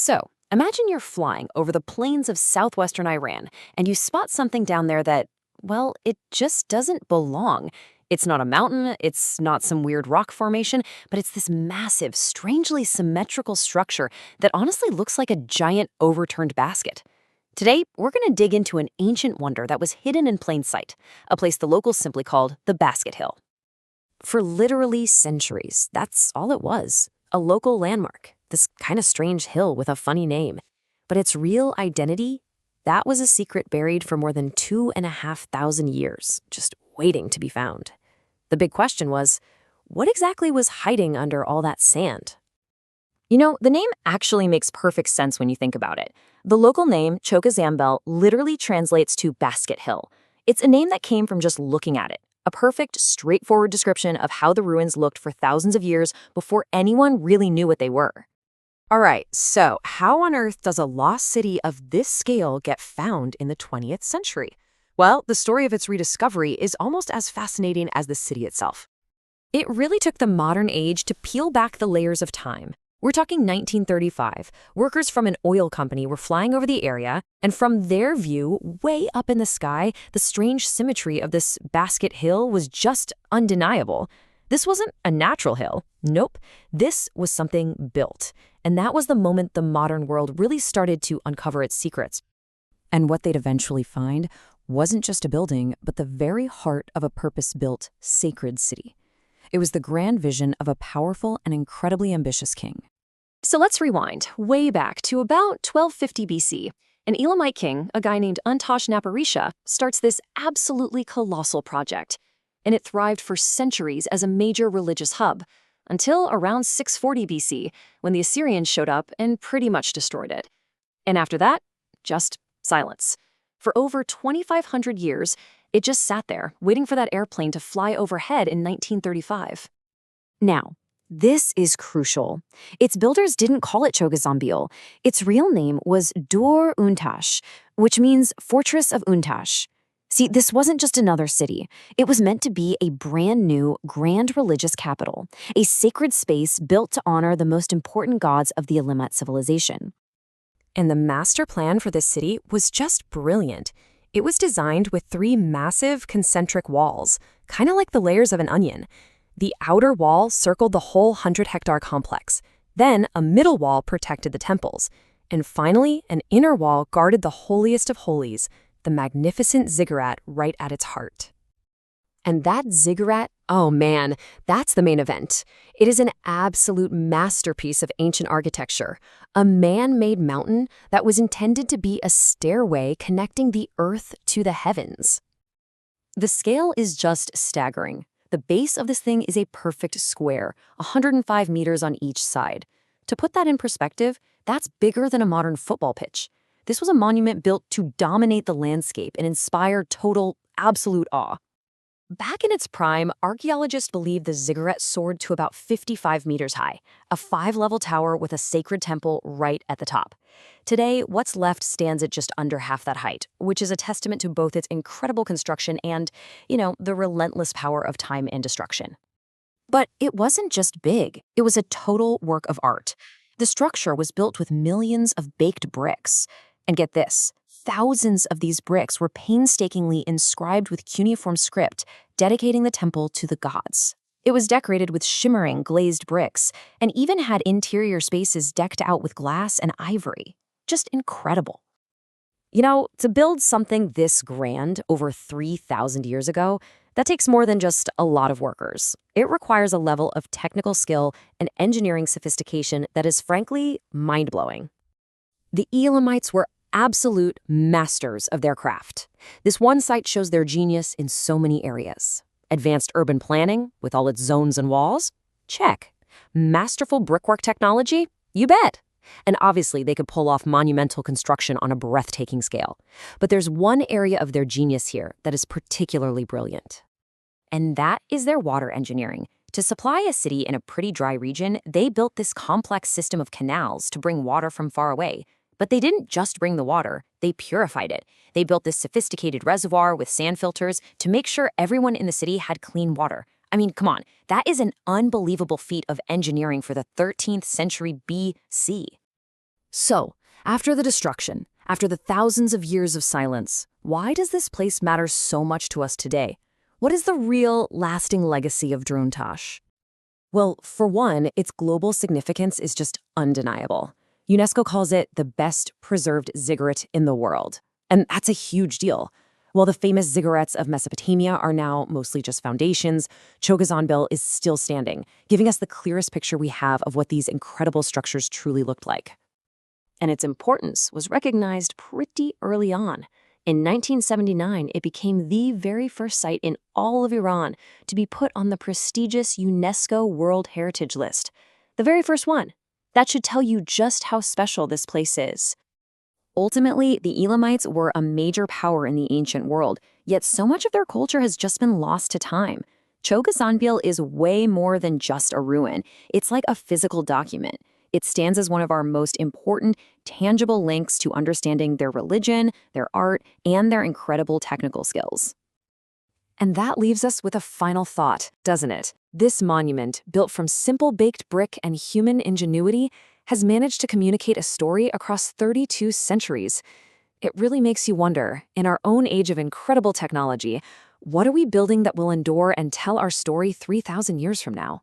So, imagine you're flying over the plains of southwestern Iran and you spot something down there that, well, it just doesn't belong. It's not a mountain, it's not some weird rock formation, but it's this massive, strangely symmetrical structure that honestly looks like a giant overturned basket. Today, we're going to dig into an ancient wonder that was hidden in plain sight, a place the locals simply called the Basket Hill. For literally centuries, that's all it was, a local landmark, this kind of strange hill with a funny name. But its real identity, that was a secret buried for more than 2,500 years, just waiting to be found. The big question was, what exactly was hiding under all that sand? You know, the name actually makes perfect sense when you think about it. The local name, Chogha Zanbil, literally translates to Basket Hill. It's a name that came from just looking at it, a perfect, straightforward description of how the ruins looked for thousands of years before anyone really knew what they were. All right, so how on earth does a lost city of this scale get found in the 20th century? Well, the story of its rediscovery is almost as fascinating as the city itself. It really took the modern age to peel back the layers of time. We're talking 1935. Workers from an oil company were flying over the area, and from their view, way up in the sky, the strange symmetry of this Basket Hill was just undeniable. This wasn't a natural hill. Nope. This was something built. And that was the moment the modern world really started to uncover its secrets. And what they'd eventually find wasn't just a building, but the very heart of a purpose-built, sacred city. It was the grand vision of a powerful and incredibly ambitious king. So let's rewind way back to about 1250 BC. An Elamite king, a guy named Untash-Napirisha, starts this absolutely colossal project. And it thrived for centuries as a major religious hub, until around 640 BC, when the Assyrians showed up and pretty much destroyed it. And after that, just silence. For over 2,500 years, it just sat there, waiting for that airplane to fly overhead in 1935. Now, this is crucial. Its builders didn't call it Chogha Zanbil. Its real name was Dur-Untash, which means Fortress of Untash. See, this wasn't just another city. It was meant to be a brand new, grand religious capital, a sacred space built to honor the most important gods of the Elamite civilization. And the master plan for this city was just brilliant. It was designed with 3 massive concentric walls, kind of like the layers of an onion. The outer wall circled the whole 100-hectare complex. Then a middle wall protected the temples. And finally, an inner wall guarded the holiest of holies, the magnificent Ziggurat right at its heart. And that Ziggurat, oh man, that's the main event. It is an absolute masterpiece of ancient architecture, a man-made mountain that was intended to be a stairway connecting the earth to the heavens. The scale is just staggering. The base of this thing is a perfect square, 105 meters on each side. To put that in perspective, that's bigger than a modern football pitch. This was a monument built to dominate the landscape and inspire total, absolute awe. Back in its prime, archaeologists believe the Ziggurat soared to about 55 meters high, a 5-level tower with a sacred temple right at the top. Today, what's left stands at just under half that height, which is a testament to both its incredible construction and, the relentless power of time and destruction. But it wasn't just big. It was a total work of art. The structure was built with millions of baked bricks. And get this, thousands of these bricks were painstakingly inscribed with cuneiform script, dedicating the temple to the gods. It was decorated with shimmering, glazed bricks, and even had interior spaces decked out with glass and ivory. Just incredible. To build something this grand over 3,000 years ago, that takes more than just a lot of workers. It requires a level of technical skill and engineering sophistication that is frankly mind-blowing. The Elamites were absolute masters of their craft. This one site shows their genius in so many areas. Advanced urban planning, with all its zones and walls? Check. Masterful brickwork technology? You bet. And obviously, they could pull off monumental construction on a breathtaking scale. But there's one area of their genius here that is particularly brilliant. And that is their water engineering. To supply a city in a pretty dry region, they built this complex system of canals to bring water from far away. But they didn't just bring the water, they purified it. They built this sophisticated reservoir with sand filters to make sure everyone in the city had clean water. I mean, come on, that is an unbelievable feat of engineering for the 13th century BC. So, after the destruction, after the thousands of years of silence, why does this place matter so much to us today? What is the real, lasting legacy of Dur-Untash? Well, for one, its global significance is just undeniable. UNESCO calls it the best preserved ziggurat in the world. And that's a huge deal. While the famous ziggurats of Mesopotamia are now mostly just foundations, Chogha Zanbil is still standing, giving us the clearest picture we have of what these incredible structures truly looked like. And its importance was recognized pretty early on. In 1979, it became the very first site in all of Iran to be put on the prestigious UNESCO World Heritage List. The very first one. That should tell you just how special this place is. Ultimately, the Elamites were a major power in the ancient world, yet so much of their culture has just been lost to time. Chogha Zanbil is way more than just a ruin. It's like a physical document. It stands as one of our most important, tangible links to understanding their religion, their art, and their incredible technical skills. And that leaves us with a final thought, doesn't it? This monument, built from simple baked brick and human ingenuity, has managed to communicate a story across 32 centuries. It really makes you wonder, in our own age of incredible technology, what are we building that will endure and tell our story 3,000 years from now?